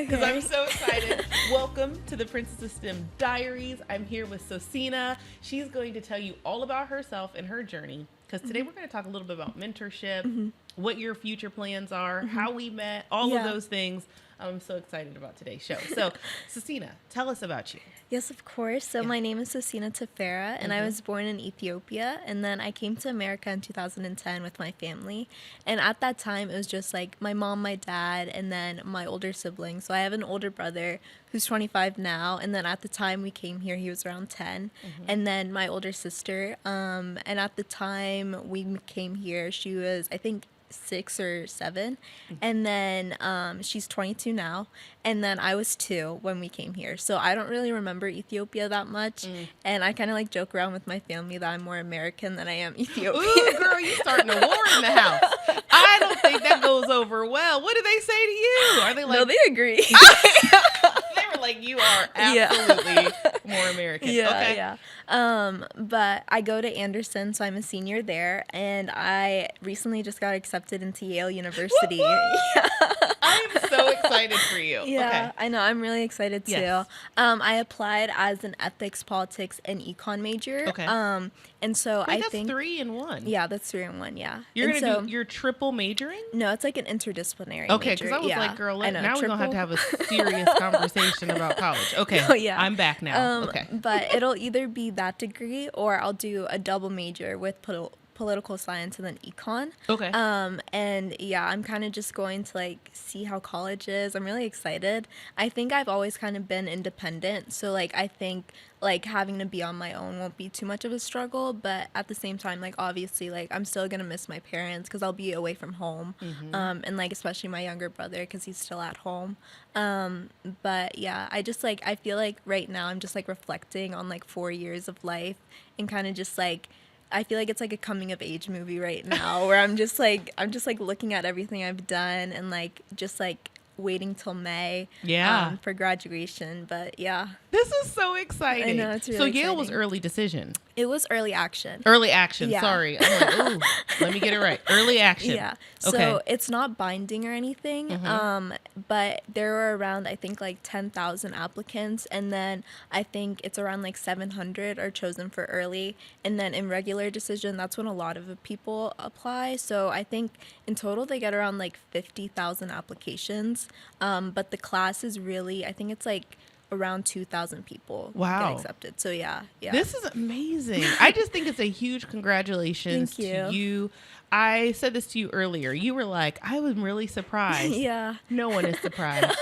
because I'm so excited. Welcome to the Princess of STEM Diaries. I'm here with Sosena. She's going to tell you all about herself and her journey, because today we're going to talk a little bit about mentorship, what your future plans are, how we met, all of those things. I'm so excited about today's show. So, Sosena, tell us about you. Yes, of course. So my name is Sosena Tefera, and I was born in Ethiopia, and then I came to America in 2010 with my family. And at that time, it was just like my mom, my dad, and then my older siblings. So I have an older brother who's 25 now, and then at the time we came here, he was around 10. And then my older sister, and at the time we came here, she was, I think, 6 or 7, and then she's 22 now, and then I was 2 when we came here, so I don't really remember Ethiopia that much, and I kind of like joke around with my family that I'm more American than I am Ethiopian. Ooh, girl, you starting a war in the house. I don't think that goes over well. What do they say to you? Are they like, no, they agree. They were like, you are absolutely more American. Yeah. But I go to Anderson, so I'm a senior there, and I recently just got accepted into Yale University. Yeah. I am so excited for you. Yeah, I know. I'm really excited too. Yes. I applied as an ethics, politics, and econ major. Okay. And so Wait, I that's think 3 in 1. Yeah, that's 3 in 1. Yeah. You're And gonna so, do your triple majoring? No, it's like an interdisciplinary. Okay, major. because I was like, girl, I know, now we're gonna have to have a serious conversation about college. Okay. Oh, yeah. I'm back now. Okay. But it'll either be that degree or I'll do a double major with political science and then econ. Okay. And yeah, I'm kind of just going to like see how college is. I'm really excited. I think I've always kind of been independent, so like I think like having to be on my own won't be too much of a struggle, but at the same time, like obviously like I'm still gonna miss my parents because I'll be away from home, and like especially my younger brother because he's still at home. But yeah, I feel like right now I'm just like reflecting on like 4 years of life and kind of just like I feel like it's like a coming of age movie right now where I'm just like looking at everything I've done and like just like waiting till May for graduation. But yeah. This is so exciting. I know, it's really So Yale exciting. was early decision. It was early action. Early action. Yeah. Sorry. I'm like, ooh, let me get it right. Early action. Yeah. Okay. So it's not binding or anything, but there were around, I think, like 10,000 applicants. And then I think it's around like 700 are chosen for early. And then in regular decision, that's when a lot of people apply. So I think in total they get around like 50,000 applications. But the class is really, I think it's like around 2,000 people get accepted. So yeah. This is amazing. I just think it's a huge congratulations Thank to you. I said this to you earlier. You were like, I was really surprised. Yeah. No one is surprised.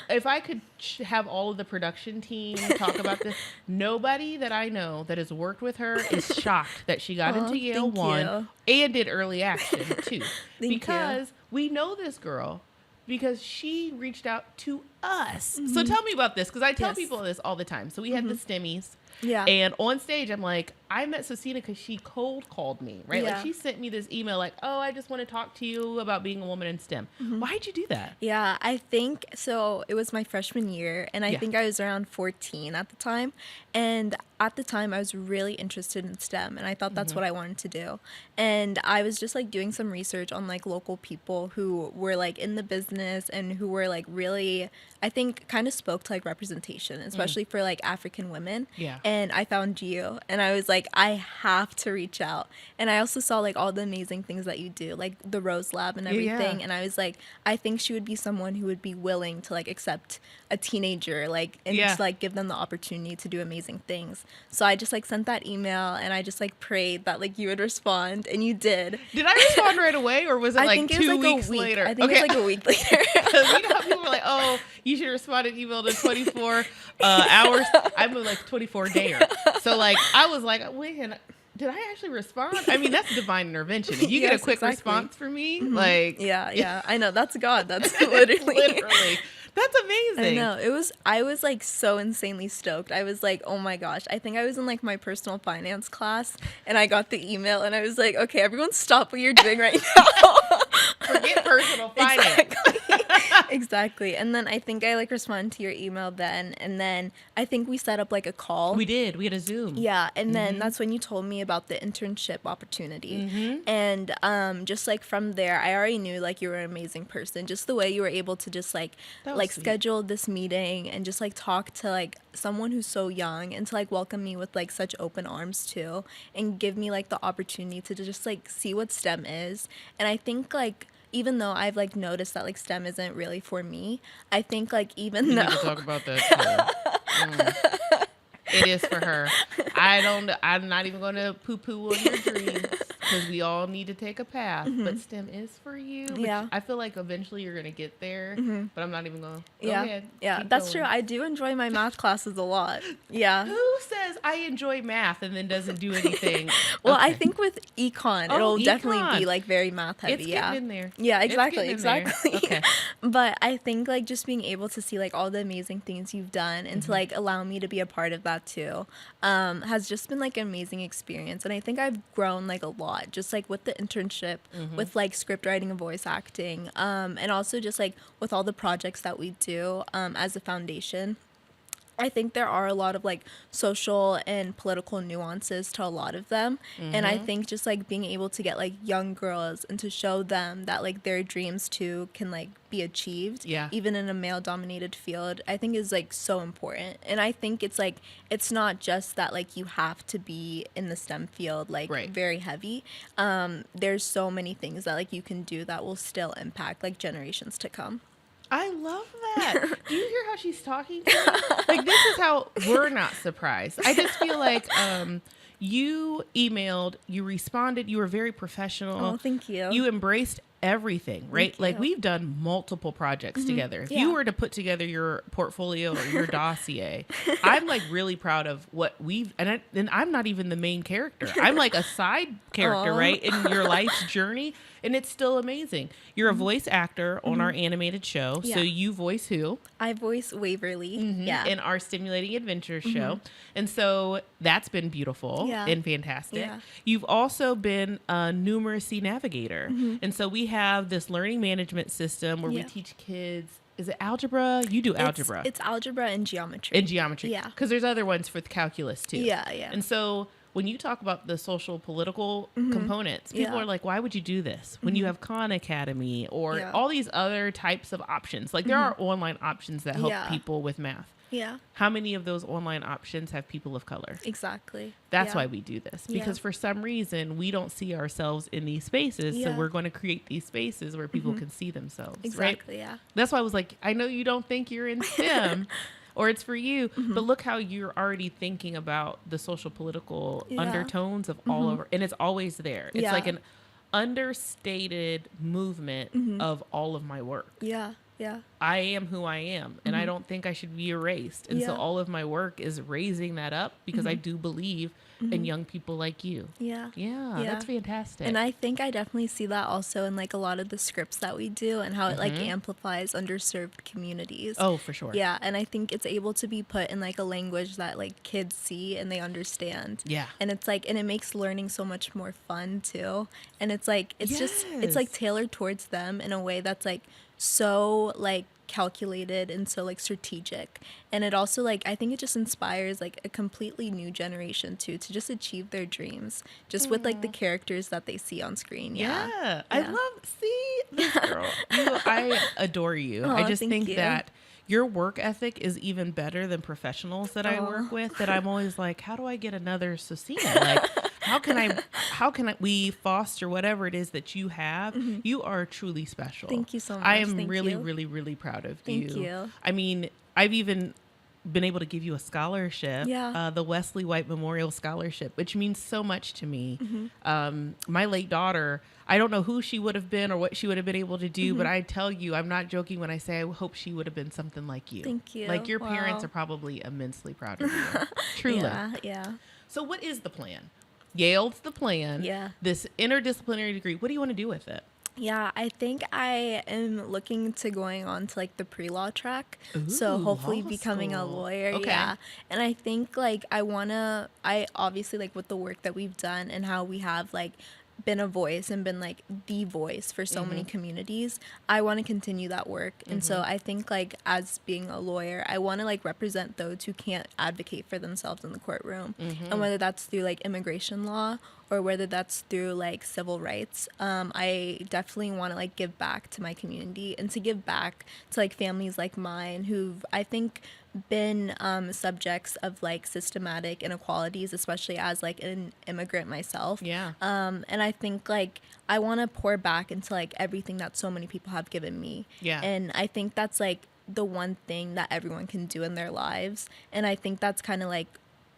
If I could have all of the production team talk about this, nobody that I know that has worked with her is shocked that she got into Yale 1 and did early action too. Because we know this girl because she reached out to us. So tell me about this, because I tell people this all the time. So we had the STEMmies. Yeah. And on stage, I'm like, I met Sosena because she cold called me, right? Yeah. Like she sent me this email like, oh, I just want to talk to you about being a woman in STEM. Why'd you do that? Yeah, I think so. It was my freshman year, and I think I was around 14 at the time. And at the time, I was really interested in STEM, and I thought that's what I wanted to do. And I was just like doing some research on like local people who were like in the business and who were like really, I think, kind of spoke to like representation, especially for like African women. Yeah. And I found you, and I was like, I have to reach out. And I also saw like all the amazing things that you do, like the Rose Lab and everything. And I was like, I think she would be someone who would be willing to like accept a teenager, like, and just like give them the opportunity to do amazing things. So I just like sent that email, and I just like prayed that like you would respond, and you did. Did I respond right away, or was it like think it 2 was, like, weeks a week. later? I think it was like a week later. Because you know how people are like, oh, you should respond an email to 24 hours. I moved like 24 days. So like, I was like, wait, did I actually respond? I mean, that's divine intervention. If you get a quick response from me, like. Yeah. I know. That's God. That's literally. That's amazing. I know. I was like so insanely stoked. I was like, oh my gosh. I think I was in like my personal finance class, and I got the email, and I was like, okay, everyone stop what you're doing right now. Forget personal finance. Exactly. And then I think I like responded to your email then, and then I think we set up like a call. We did. We had a Zoom. Yeah, and then that's when you told me about the internship opportunity. And just like from there, I already knew like you were an amazing person. Just the way you were able to just like Sweet. schedule this meeting and just like talk to like someone who's so young and to like welcome me with like such open arms too, and give me like the opportunity to just like see what STEM is. And I think like even though I've like noticed that like STEM isn't really for me, I think like even We though need to talk about that too. It is for her. I'm not even going to poo-poo on your dreams because we all need to take a path. But STEM is for you. Yeah. I feel like eventually you're going to get there. But I'm not even going to. yeah, Ahead. yeah, Keep that's going. true. I do enjoy my math classes a lot. Yeah. Who says I enjoy math and then doesn't do anything? Well, Okay. I think with econ, it'll definitely econ. be like very math heavy. It's Yeah. getting in there. Yeah, It's exactly, getting in there. exactly. Okay. But I think like just being able to see like all the amazing things you've done and to like allow me to be a part of that too, has just been like an amazing experience. And I think I've grown like a lot, just like with the internship, with like script writing and voice acting, and also just like with all the projects that we do as a foundation. I think there are a lot of like social and political nuances to a lot of them. And I think just like being able to get like young girls and to show them that like their dreams too can like be achieved, Yeah. even in a male dominated field, I think is like so important. And I think it's like, it's not just that like you have to be in the STEM field, like Right. very heavy. There's so many things that like you can do that will still impact like generations to come. I love that. Do you hear how she's talking to me? Like, this is how we're not surprised. I just feel like you emailed, you responded, you were very professional. Oh, thank you. You embraced everything, right? Thank Like, you. we've done multiple projects together. If Yeah. you were to put together your portfolio or your dossier, I'm like really proud of what we've, and I'm not even the main character. I'm like a side character, Aw. right? In your life's journey. And it's still amazing. You're a voice actor on our animated show. So Yeah. you voice who? I voice Waverly. Yeah. In our Stimulating Adventure show. And so that's been beautiful Yeah. and fantastic. Yeah. You've also been a numeracy navigator. And so we have this learning management system where we Yeah. teach kids. Is it algebra? You do algebra. It's algebra and geometry. And geometry. Yeah. Because there's other ones for the calculus too. Yeah, yeah. And so when you talk about the social political components, people Yeah. are like, why would you do this when you have Khan Academy or Yeah. all these other types of options? Like there are online options that help Yeah. people with math. Yeah, How many of those online options have people of color? exactly. That's Yeah. why we do this, because Yeah. for some reason we don't see ourselves in these spaces. So Yeah. we're going to create these spaces where people can see themselves. Right? Exactly, yeah. That's why I was like, I know you don't think you're in STEM or it's for you, but look how you're already thinking about the social political Yeah. undertones of all over. And it's always there. It's Yeah. like an understated movement of all of my work. Yeah, yeah. I am who I am, and I don't think I should be erased. And so Yeah. all of my work is raising that up because I do believe in young people like you. Yeah. Yeah, Yeah. that's fantastic. And I think I definitely see that also in like a lot of the scripts that we do and how it like amplifies underserved communities. oh, for sure. Yeah, and I think it's able to be put in like a language that like kids see and they understand. Yeah. And it's like, and it makes learning so much more fun too. And it's like, it's just, it's like Yes. tailored towards them in a way that's like so like calculated and so like strategic. And it also like, I think it just inspires like a completely new generation too, to just achieve their dreams just with like the characters that they see on screen. Yeah. Yeah. I Yeah. love, see, this girl. I adore you. I Aw, just thank think you. that your work ethic is even better than professionals that I work with, that I'm always like, how do I get another Sosena? Like, how can we foster whatever it is that you have? You are truly special. Thank you so I much. am Thank really, you. really, really proud of Thank you. I mean, I've even been able to give you a scholarship, Yeah. the Wesley White Memorial Scholarship, which means so much to me. Mm-hmm. My late daughter, I don't know who she would have been or what she would have been able to do, but I tell you, I'm not joking when I say I hope she would have been something like you. Thank you. Like your parents Wow. are probably immensely proud of you. Truly. Yeah, yeah. So what is the plan? Yale's the plan. Yeah. This interdisciplinary degree. What do you want to do with it? Yeah, I think I am looking to going on to like the pre-law track. So Ooh, hopefully law becoming a school. lawyer. Okay. Yeah. And I think like I obviously like with the work that we've done and how we have like been a voice and been like the voice for so many communities, I want to continue that work. And so I think like as being a lawyer, I want to like represent those who can't advocate for themselves in the courtroom. And whether that's through like immigration law or whether that's through like civil rights, I definitely want to like give back to my community and to give back to like families like mine who've, I think, been subjects of like systematic inequalities, especially as like an immigrant myself. Yeah. And I think like I want to pour back into like everything that so many people have given me. Yeah. And I think that's like the one thing that everyone can do in their lives. And I think that's kind of like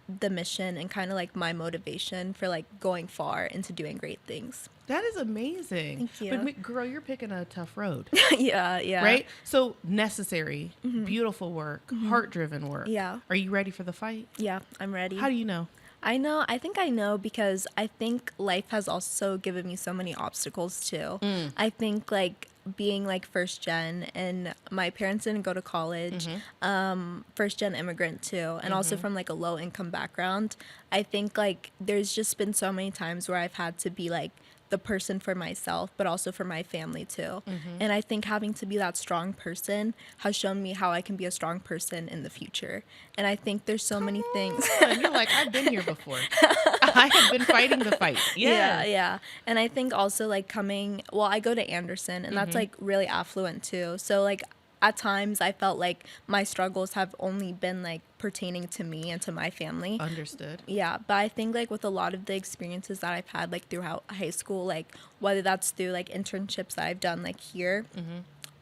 the mission and kind of like my motivation for like going far into doing great things. That is amazing. Thank you. But girl, you're picking a tough road. Yeah. Right? So necessary, beautiful work, heart-driven work. Yeah. Are you ready for the fight? Yeah, I'm ready. How do you know? I think I know because I think life has also given me so many obstacles too. I think like being like first gen and my parents didn't go to college, first gen immigrant too, and also from like a low income background. I think like there's just been so many times where I've had to be like the person for myself, but also for my family too. And I think having to be that strong person has shown me how I can be a strong person in the future. And I think there's so many things. And you're like, I've been here before. I have been fighting the fight. Yeah. And I think also like I go to Anderson and that's like really affluent too. So like at times I felt like my struggles have only been like pertaining to me and to my family. Understood. Yeah, but I think like with a lot of the experiences that I've had like throughout high school, like whether that's through like internships that I've done like here,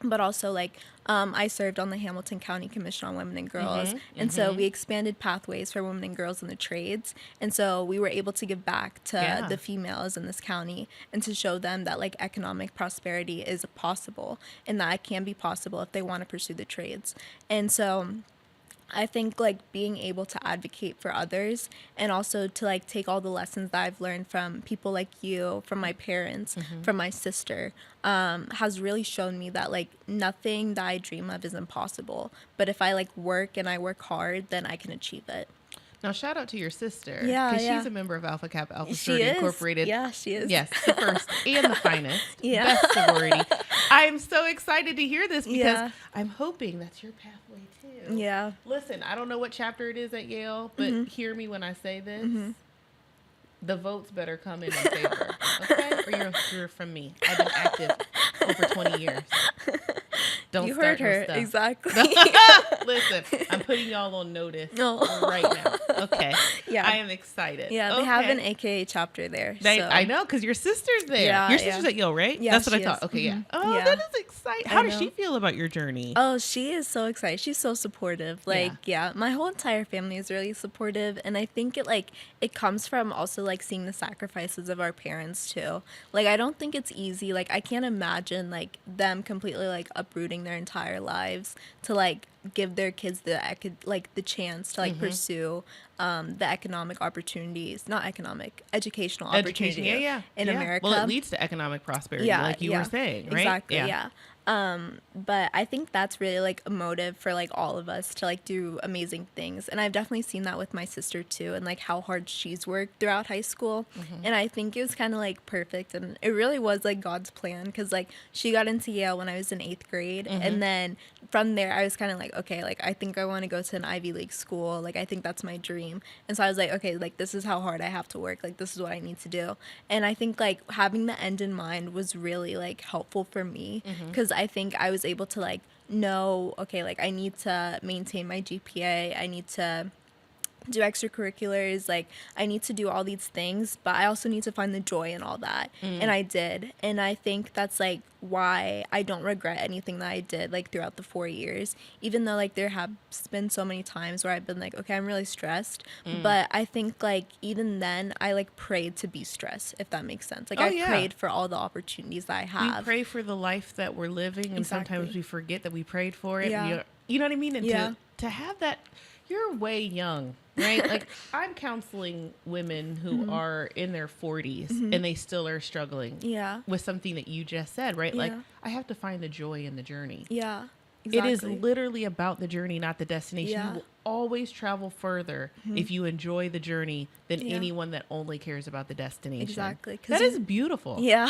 but also like I served on the Hamilton County Commission on Women and Girls, and so we expanded pathways for women and girls in the trades, and so we were able to give back to the females in this county and to show them that like economic prosperity is possible and that it can be possible if they want to pursue the trades. And so I think like being able to advocate for others and also to like take all the lessons that I've learned from people like you, from my parents, from my sister, has really shown me that like nothing that I dream of is impossible. But if I like work and I work hard, then I can achieve it. Now, shout out to your sister. Yeah. Because she's a member of Alpha Kappa Alpha She Sorority is. Incorporated. Yeah, she is. Yes, the first and the finest. Yeah. Best sorority. I'm so excited to hear this because Yeah. I'm hoping that's your pathway too. Yeah. Listen, I don't know what chapter it is at Yale, but hear me when I say this. The votes better come in favor. Okay? Or you're from me. I've been active over 20 years. Don't You start heard her. no stuff. Exactly. Listen, I'm putting y'all on notice No. right now. Okay. Yeah. I am excited. Yeah, they have an AKA chapter there. So. I know, because your sister's there. Yeah, Your sister's at Yale, right? Yeah, That's what I she thought. is. Okay, yeah. Oh, Yeah. that is exciting. I How does know. she feel about your journey? Oh, she is so excited. She's so supportive. Like, yeah, my whole entire family is really supportive. And I think it comes from also like seeing the sacrifices of our parents too. Like, I don't think it's easy. Like, I can't imagine like them completely like uprooting their entire lives to like give their kids the chance to like pursue the economic opportunities, not economic, educational opportunity in America. Well, it leads to economic prosperity, like you were saying, right? Exactly, yeah. But I think that's really like a motive for like all of us to like do amazing things. And I've definitely seen that with my sister too, and like how hard she's worked throughout high school. And I think it was kind of like perfect, and it really was like God's plan, because like she got into Yale when I was in 8th grade, and then from there I was kind of like, okay, like I think I want to go to an Ivy League school, like I think that's my dream. And so I was like, okay, like this is how hard I have to work, like this is what I need to do. And I think like having the end in mind was really like helpful for me, because I think I was able to like know, okay, like I need to maintain my GPA, I need to do extracurriculars, like I need to do all these things, but I also need to find the joy in all that. And I did. And I think that's like why I don't regret anything that I did like throughout the 4 years, even though like there have been so many times where I've been like, okay, I'm really stressed, but I think like even then I like prayed to be stressed, if that makes sense. Like I prayed for all the opportunities that I have. We pray for the life that we're living, and sometimes we forget that we prayed for it. Yeah. You know what I mean? And to have that, you're way young, right? Like I'm counseling women who are in their 40s and they still are struggling with something that you just said, right? Like I have to find the joy in the journey. Yeah. It is Exactly. literally about the journey, not the destination. Yeah. You will always travel further if you enjoy the journey than Yeah. anyone that only cares about the destination. Exactly. That is beautiful. Yeah,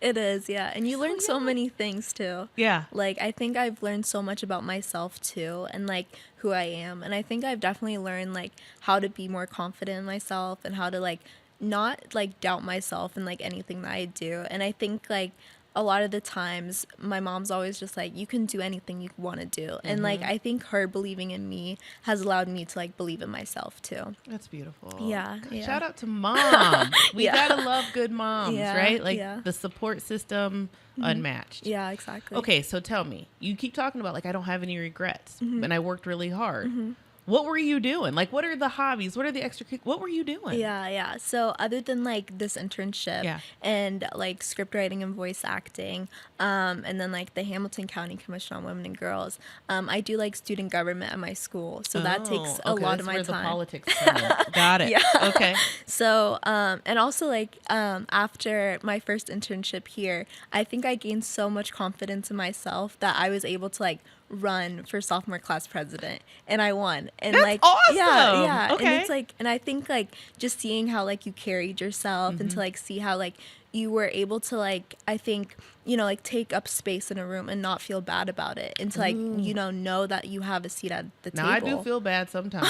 it is. Yeah. And you So learn so young. many things too. Yeah. Like, I think I've learned so much about myself too, and like who I am. And I think I've definitely learned like how to be more confident in myself and how to like not like doubt myself in like anything that I do. And I think like a lot of the times my mom's always just like, you can do anything you want to do. And like I think her believing in me has allowed me to like believe in myself too. That's beautiful. Yeah, God, yeah. shout out to mom. We Yeah. gotta love good moms, Yeah, right? Like yeah. the support system unmatched. Yeah, exactly. Okay, so tell me, you keep talking about like I don't have any regrets and I worked really hard. Mm-hmm. What were you doing? Like, what are the hobbies? What are the extra? What were you doing? Yeah. So other than like this internship Yeah. and like script writing and voice acting, and then like the Hamilton County Commission on Women and Girls, I do like student government at my school. So that takes a lot of my where time. the politics come in. Got it. Yeah. Okay. So, and also like after my first internship here, I think I gained so much confidence in myself that I was able to like run for sophomore class president, and I won. And That's like awesome. yeah. Okay. And it's like, and I think like just seeing how like you carried yourself and to like see how like you were able to like, I think, you know, like take up space in a room and not feel bad about it, and to like, you know that you have a seat at the Now table. I do feel bad sometimes.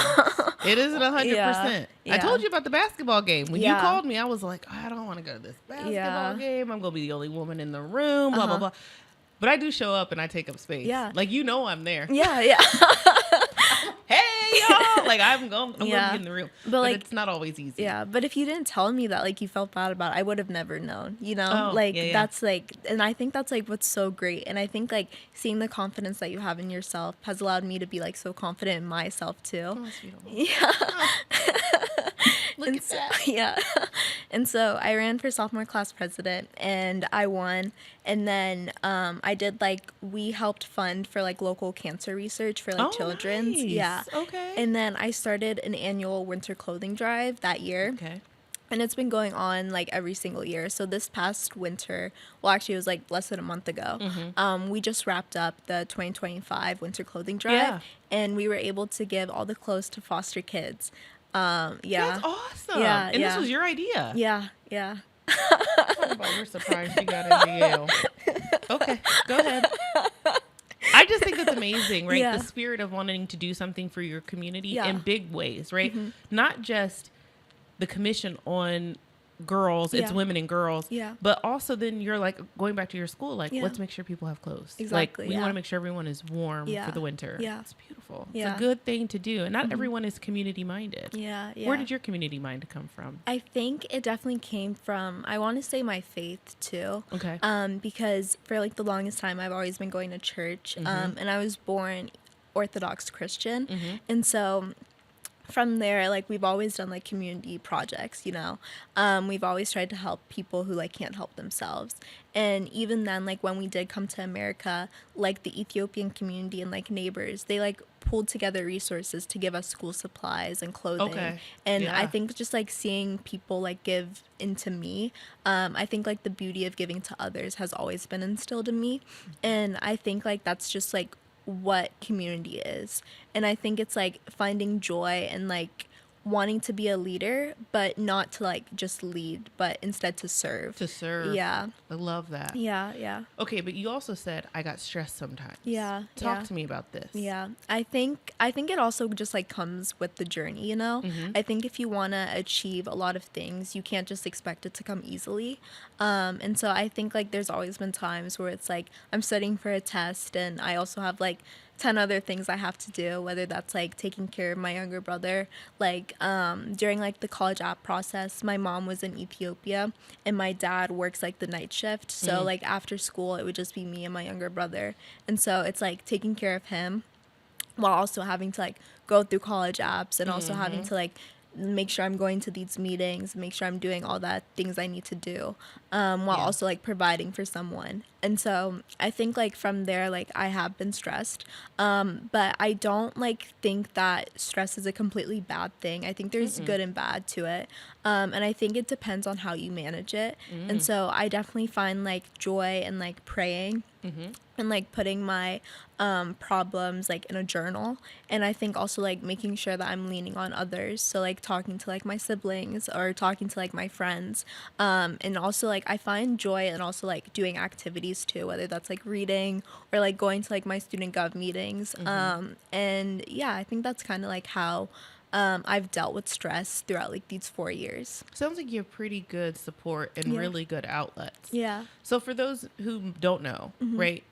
It isn't 100%. I told you about the basketball game. When you called me, I was like, I don't want to go to this basketball game. I'm gonna be the only woman in the room. Blah blah blah. But I do show up and I take up space. Yeah. Like, you know, I'm there. Yeah. Hey y'all. Like I'm gonna be in the room. But like, it's not always easy. Yeah, but if you didn't tell me that like you felt bad about it, I would have never known, you know? That's like, and I think that's like what's so great. And I think like seeing the confidence that you have in yourself has allowed me to be like so confident in myself too. Oh, that's beautiful. Yeah. Look at that. Yeah. And so I ran for sophomore class president and I won. And then I did like, we helped fund for like local cancer research for like children's. Nice. Yeah. Okay. And then I started an annual winter clothing drive that year. Okay. And it's been going on like every single year. So this past winter, well, actually it was like less than a month ago, we just wrapped up the 2025 winter clothing drive. Yeah. And we were able to give all the clothes to foster kids. Yeah. That's awesome. Yeah, And this yeah. was your idea. Yeah. Talk about you're surprised you got into Yale. Okay, go ahead. I just think it's amazing, right? Yeah. The spirit of wanting to do something for your community Yeah. in big ways, right? Not just the commission on girls, it's Yeah. women and girls, Yeah. but also then you're like going back to your school, like, Yeah. let's make sure people have clothes. Exactly, Like, we yeah. want to make sure everyone is warm Yeah. for the winter. Yeah. It's beautiful. Yeah. It's a good thing to do. And not everyone is community minded. Yeah. Where did your community mind come from? I think it definitely came from, I want to say my faith too. Okay. Because for like the longest time I've always been going to church. And I was born Orthodox Christian. And so from there, like we've always done like community projects, you know. We've always tried to help people who like can't help themselves. And even then, like when we did come to America, like the Ethiopian community and like neighbors, they like pulled together resources to give us school supplies and clothing. Okay. And Yeah. I think just like seeing people like give into me, I think like the beauty of giving to others has always been instilled in me. And I think like that's just like what community is. And I think it's like finding joy and like wanting to be a leader, but not to like just lead, but instead to serve. To serve. Yeah. I love that. Yeah. Okay, but you also said I got stressed sometimes. Yeah. Talk to me about this. Yeah. I think it also just like comes with the journey, you know? I think if you want to achieve a lot of things, you can't just expect it to come easily. And so I think like there's always been times where it's like I'm studying for a test and I also have like 10 other things I have to do, whether that's like taking care of my younger brother. Like during like the college app process, my mom was in Ethiopia and my dad works like the night shift. So like after school, it would just be me and my younger brother. And so it's like taking care of him while also having to like go through college apps and also having to like make sure I'm going to these meetings, make sure I'm doing all that things I need to do, while also like providing for someone. And so I think like from there, like I have been stressed, but I don't like think that stress is a completely bad thing. I think there's good and bad to it. And I think it depends on how you manage it. And so I definitely find like joy in like praying and like putting my problems like in a journal. And I think also like making sure that I'm leaning on others, so like talking to like my siblings or talking to like my friends, and also like I find joy in also like doing activities too, whether that's like reading or like going to like my student gov meetings. And yeah, I think that's kind of like how I've dealt with stress throughout like these 4 years. Sounds like you have pretty good support and really good outlets. Yeah. So for those who don't know, right,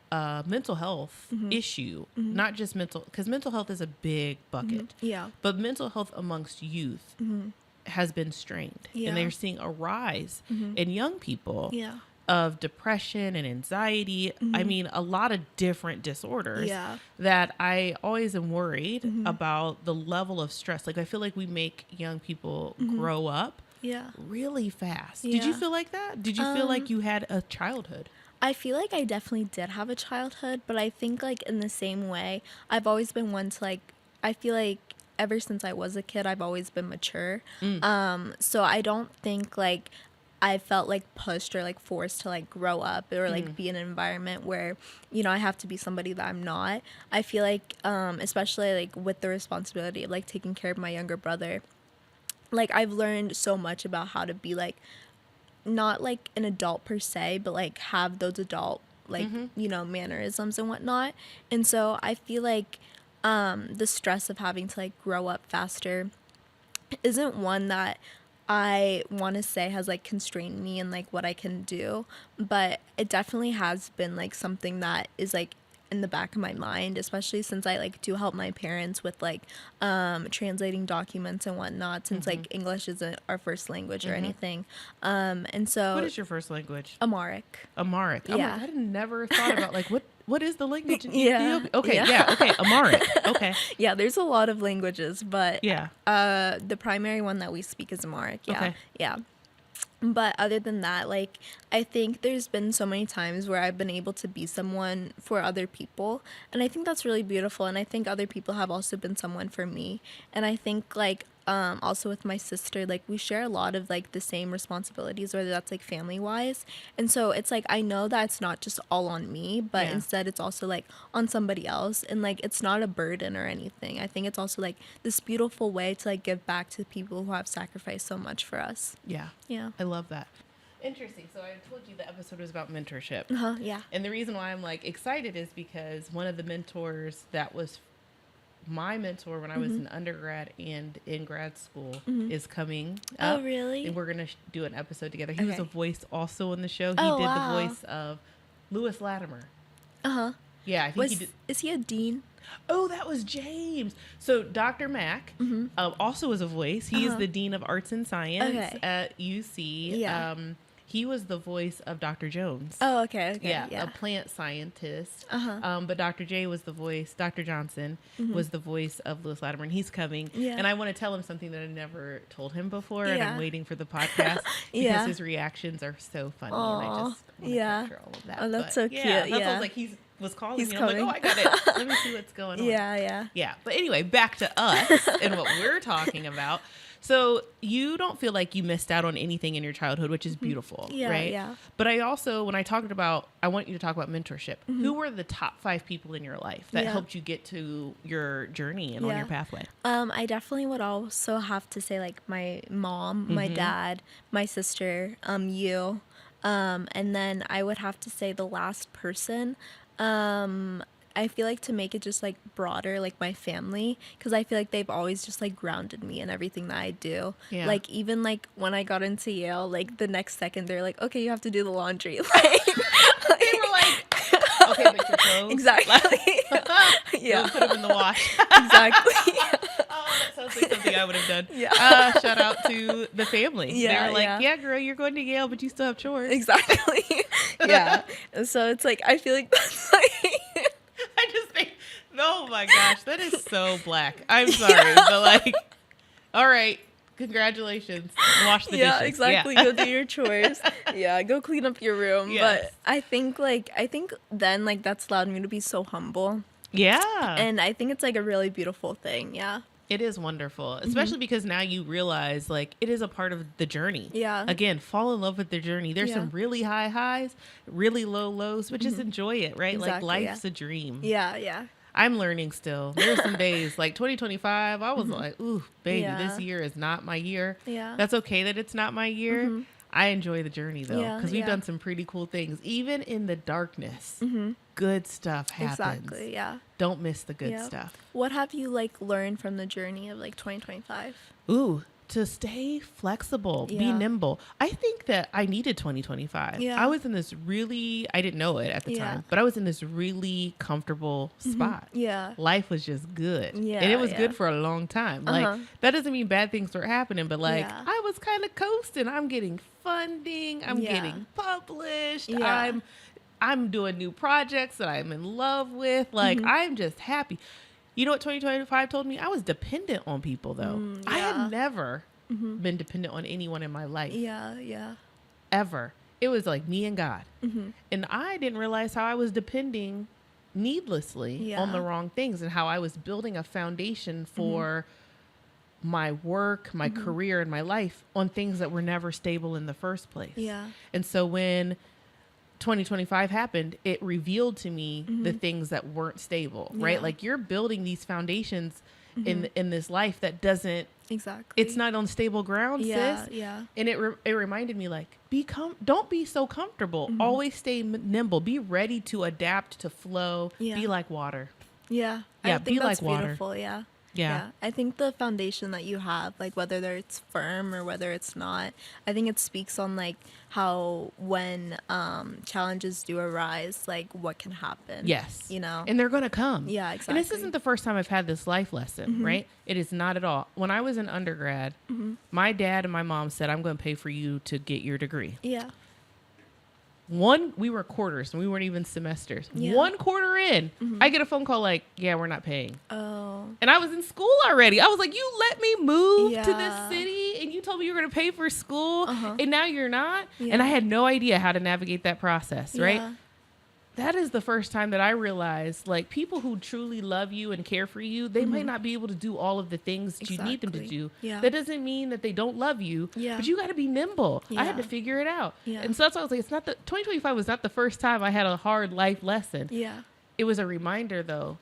mental health issue, not just mental, because mental health is a big bucket. Yeah. But mental health amongst youth has been strained. Yeah. And they're seeing a rise in young people Yeah. of depression and anxiety. I mean, a lot of different disorders that I always am worried about the level of stress. Like, I feel like we make young people grow up really fast. Did you feel like that? Did you feel like you had a childhood? I feel like I definitely did have a childhood, but I think like in the same way, I've always been one to like, I feel like ever since I was a kid, I've always been mature. So I don't think like I felt like pushed or like forced to like grow up or like be in an environment where, you know, I have to be somebody that I'm not. I feel like, especially like with the responsibility of like taking care of my younger brother, like I've learned so much about how to be like, not like an adult per se, but like have those adult like, you know, mannerisms and whatnot. And so I feel like the stress of having to like grow up faster isn't one that I want to say has like constrained me in like what I can do, but it definitely has been like something that is like in the back of my mind, especially since I like do help my parents with like translating documents and whatnot, since like English isn't our first language or anything. And so What is your first language? Amharic. Amharic. Yeah. I never thought about like what is the language in Yeah. Ethiopia? Okay, Yeah. okay, Amharic. Okay. Yeah, there's a lot of languages, but Yeah. the primary one that we speak is Amharic. Yeah. Okay. Yeah. But other than that, like, I think there's been so many times where I've been able to be someone for other people. And I think that's really beautiful. And I think other people have also been someone for me. And I think, like, also with my sister, like, we share a lot of, like, the same responsibilities, whether that's, like, family-wise. And so it's, like, I know that it's not just all on me, but instead it's also, like, on somebody else. And, like, it's not a burden or anything. I think it's also, like, this beautiful way to, like, give back to people who have sacrificed so much for us. Yeah. Yeah. I love that. Interesting. So I told you the episode was about mentorship. Yeah. And the reason why I'm like excited is because one of the mentors that was my mentor when I was in undergrad and in grad school is coming up. Oh, really? And we're going to do an episode together. He was a voice also in the show. He Oh, did wow. the voice of Lewis Latimer. Uh-huh. Yeah, I think he did. Is he a dean? Oh, that was James. So Dr. Mack also is a voice. He is the Dean of Arts and Science at UC. Yeah. He was the voice of Dr. Jones. Oh, okay. Yeah, a plant scientist. But Dr. J was the voice, Dr. Johnson was the voice of Lewis Latimer, and he's coming. Yeah. And I want to tell him something that I never told him before, and I'm waiting for the podcast because his reactions are so funny, and I just want to capture all of that. Oh, that's so cute. Yeah, that's what I was like, he was calling He's me, and I'm coming. like, oh, I got it. Let me see what's going on. Yeah. But anyway, back to us and what we're talking about. So you don't feel like you missed out on anything in your childhood, which is beautiful, right? Yeah. But I also, when I talked about, I want you to talk about mentorship. Who were the top 5 people in your life that helped you get to your journey and on your pathway? I definitely would also have to say like my mom, my dad, my sister, you, and then I would have to say the last person. I feel like to make it just like broader, like my family, because I feel like they've always just like grounded me in everything that I do. Yeah. Like even like when I got into Yale, like the next second they're like, okay, you have to do the laundry. Like, They were like, okay, but your clothes. Exactly. Yeah. Put them in the wash. Exactly. Oh, that sounds like something I would have done. Yeah. Shout out to the family. Yeah, they were like, yeah, girl, you're going to Yale, but you still have chores. Exactly. Yeah. And so it's like, I feel like that's like... I just think, oh my gosh, that is so black. I'm sorry, but like, all right, congratulations. Wash the dishes. Yeah, exactly. Go do your chores. Yeah, go clean up your room. Yes. But I think then like that's allowed me to be so humble. Yeah. And I think it's like a really beautiful thing. Yeah. It is wonderful, especially because now you realize like it is a part of the journey. Yeah. Again, fall in love with the journey. There's some really high highs, really low lows, but just enjoy it, right? Exactly, like life's a dream. Yeah, yeah. I'm learning still. There's some days like 2025, I was like, ooh, baby, this year is not my year. Yeah. That's okay that it's not my year. I enjoy the journey though, because we've yeah. done some pretty cool things. Even in the darkness, good stuff happens. Exactly, yeah. Don't miss the good stuff. What have you like learned from the journey of like 2025? Ooh, to stay flexible, be nimble. I think that I needed 2025. Yeah. I was in this really, I didn't know it at the time, but I was in this really comfortable spot. Yeah. Life was just good. Yeah, And it was good for a long time. Like, that doesn't mean bad things were happening, but like, I was kind of coasting. I'm getting funding. I'm getting published. Yeah. I'm doing new projects that I'm in love with. Like, I'm just happy. You know what 2025 told me? I was dependent on people, though. I had never been dependent on anyone in my life. Yeah, yeah. Ever. It was like me and God. And I didn't realize how I was depending needlessly on the wrong things and how I was building a foundation for my work, my career, and my life on things that were never stable in the first place. Yeah. And so when 2025 happened, it revealed to me the things that weren't stable, right? Like you're building these foundations in this life that doesn't, it's not on stable ground, sis. Yeah. And it reminded me like, don't be so comfortable. Always stay nimble. Be ready to adapt, to flow. Be like water. Yeah. Yeah, I think be that's like water. beautiful. Yeah. Yeah. I think the foundation that you have, like whether it's firm or whether it's not, I think it speaks on like how when challenges do arise, like what can happen. Yes. You know? And they're going to come. Yeah, exactly. And this isn't the first time I've had this life lesson, right? It is not at all. When I was in undergrad, my dad and my mom said, I'm going to pay for you to get your degree. Yeah. We were quarters and we weren't even semesters. Yeah. 1 quarter in, I get a phone call like, yeah, we're not paying. Oh. And I was in school already. I was like, you let me move to this Yeah. city and you told me you were going to pay for school and now you're not. Yeah. And I had no idea how to navigate that process, right? Yeah. That is the first time that I realized like people who truly love you and care for you, they might not be able to do all of the things that you need them to do. Yeah. That doesn't mean that they don't love you, but you got to be nimble. I had to Yeah. figure it out. Yeah. And so that's why I was like, 2025 was not the first time I had a hard life lesson. Yeah. It was a reminder though,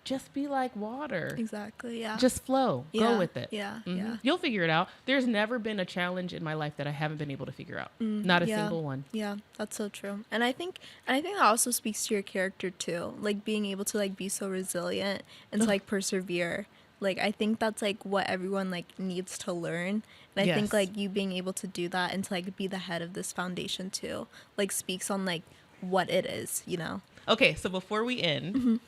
just be like water. Exactly. Yeah. Just flow. Go Yeah. with it. Yeah. Mhm. Yeah. You'll figure it out. There's never been a challenge in my life that I haven't been able to figure out. Not a yeah. single one. Yeah, that's so true. And I think that also speaks to your character too. Like being able to like be so resilient and to like persevere. Like I think that's like what everyone like needs to learn. And I think Yes. like you being able to do that and to like be the head of this foundation too, like speaks on like what it is, you know. Okay, so before we end,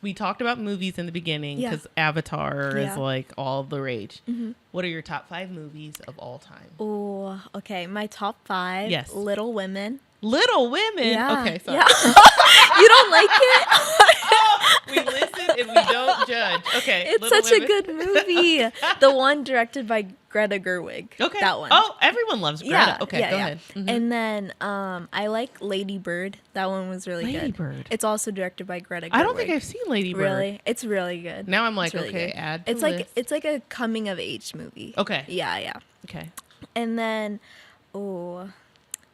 we talked about movies in the beginning Yeah. because Avatar is Yeah. like all the rage. What are your top 5 movies of all time? Oh, okay. My top 5. Yes. Little Women. Little Women. Yeah. Okay, sorry. Yeah. You don't like it? We listen and we don't judge. Okay. It's Little such Women. a good movie. The one directed by Greta Gerwig. Okay. That one. Oh, everyone loves Greta. Yeah. Okay, yeah, go yeah. ahead. Mhm. And then I like Lady Bird. That one was really Lady good. Bird. It's also directed by Greta Gerwig. I don't think I've seen Lady Bird. Really? It's really good. Now I'm like, It's really okay, good. add to It's like list. it's like a coming of age movie. Okay. Yeah, yeah. Okay. And then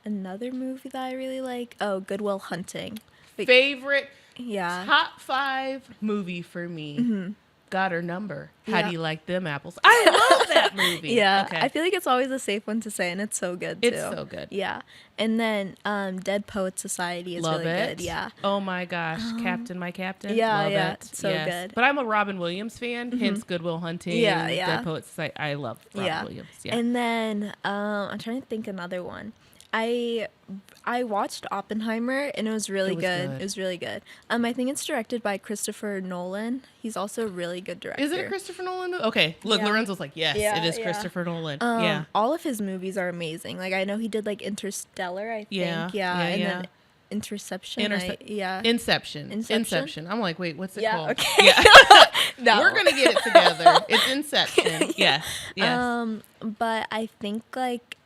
another movie that I really like. Oh, Good Will Hunting. Favorite Yeah. top 5 movie for me. Got Her Number. How do Yeah. you like them apples? I love that movie. Yeah, Okay. I feel like it's always a safe one to say, and it's so good too. It's so good. Yeah, and then Dead Poet Society is Love really it. good. Yeah, Oh my gosh. Captain, my captain. yeah, Love yeah, it. it's so good. But I'm a Robin Williams fan, hence Good Will Hunting. Yeah, yeah. Dead Poets Society. I love Robin Williams. Yeah. And then I'm trying to think another one. I watched Oppenheimer and it was really was good. good. It was really good. I think it's directed by Christopher Nolan. He's also a really good director. Is it a Christopher Nolan movie? Okay. Look, Yeah. Lorenzo's like, yes, Yeah, it is yeah. Christopher Nolan. Yeah. All of his movies are amazing. Like I know he did like Interstellar, I think. Yeah, Yeah. And yeah. then Interception. Inception. Inception? Inception. I'm like, wait, what's it Yeah, called? okay. Yeah. No. We're going to get it together. It's Inception. Yes. Yes. But I think like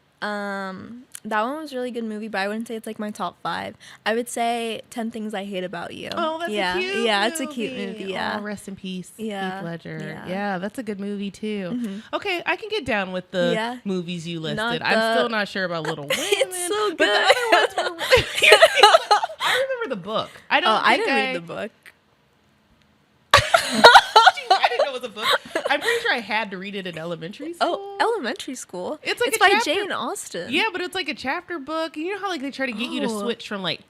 That one was a really good movie, but I wouldn't say it's like my top 5. I would say 10 Things I Hate About You. Oh, that's yeah. a cute Yeah, movie. it's a cute movie, yeah. Oh, rest in peace, Yeah. Heath Ledger. Yeah. Yeah, that's a good movie too. Mm-hmm. Okay, I can get down with the movies you listed. I'm still not sure about Little Women. It's so good. But the other ones were I remember the book. I didn't read the book. I didn't know it was a book. I'm pretty sure I had to read it in elementary school. Oh, elementary school. It's like it's a by chapter. Jane Austen. Yeah, but it's like a chapter book. You know how like they try to get you to switch from like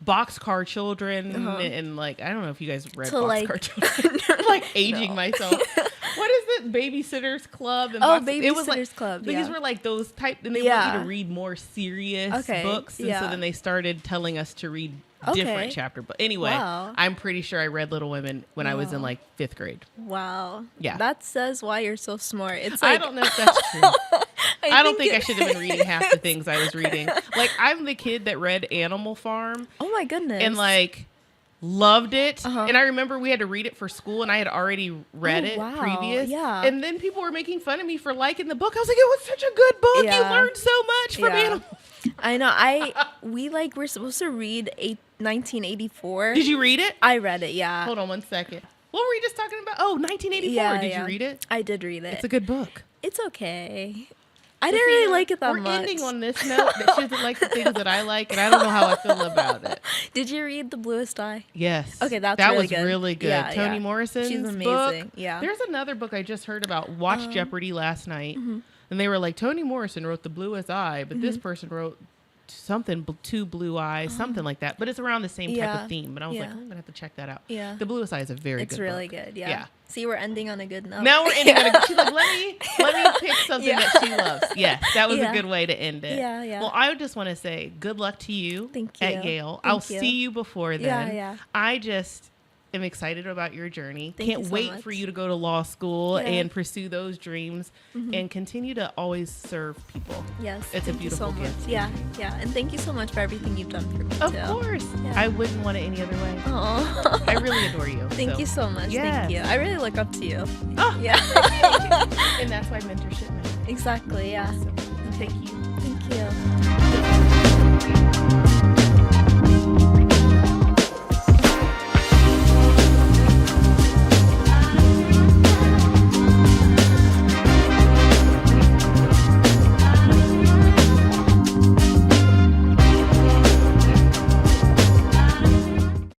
Boxcar Children and like I don't know if you guys read Boxcar Children. I'm like aging myself. What is it? Babysitters Club. And Babysitters Club. These were like those type, and they want you to read more serious books, and so then they started telling us to read different chapter. But anyway, I'm pretty sure I read Little Women when I was in like 5th grade. Wow. Yeah. That says why you're so smart. It's like, I don't know if that's true. I don't think I should have been reading half the things I was reading. Like I'm the kid that read Animal Farm. Oh my goodness. And like loved it. And I remember we had to read it for school and I had already read it previous. Yeah. And then people were making fun of me for liking the book. I was like, it was such a good book. Yeah. You learned so much from Animal. I know. We're supposed to read 1984. Did you read it? I read it, yeah. Hold on one second. What were we just talking about? Oh, 1984. Yeah, Did you read it? I did read it. It's a good book. It's okay. I didn't really like it that much. We're ending on this note that she doesn't like the things that I like, and I don't know how I feel about it. Did you read The Bluest Eye? Yes. Okay, that really was good. Really good. Yeah, Toni Morrison's She's amazing. book. Yeah. There's another book I just heard about. Watched Jeopardy last night, and they were like, Toni Morrison wrote The Bluest Eye, but this person wrote something Two Blue Eyes, something like that. But it's around the same type of theme. But I was like, I'm gonna have to check that out. Yeah. The Bluest Eye is a very good book. It's really good. Yeah. See, we're ending on a good note. Now we're ending on a good. She's like, let me pick something that she loves. Yes, that was a good way to end it. Yeah, yeah. Well, I just want to say good luck to you. Thank you. At Yale. Thank I'll you. see you before then. Yeah. I just am excited about your journey. Thank Can't you so wait much. for you to go to law school and pursue those dreams and continue to always serve people. Yes. It's a beautiful thank you so gift. much. Yeah. And thank you so much for everything you've done for me, Of too. course. Yeah. I wouldn't want it any other way. Aw. I really adore you. Thank you so much. Yes. Thank you. I really look up to you. Oh, Yeah. and that's why mentorship matters. Exactly. Yeah. So, thank you.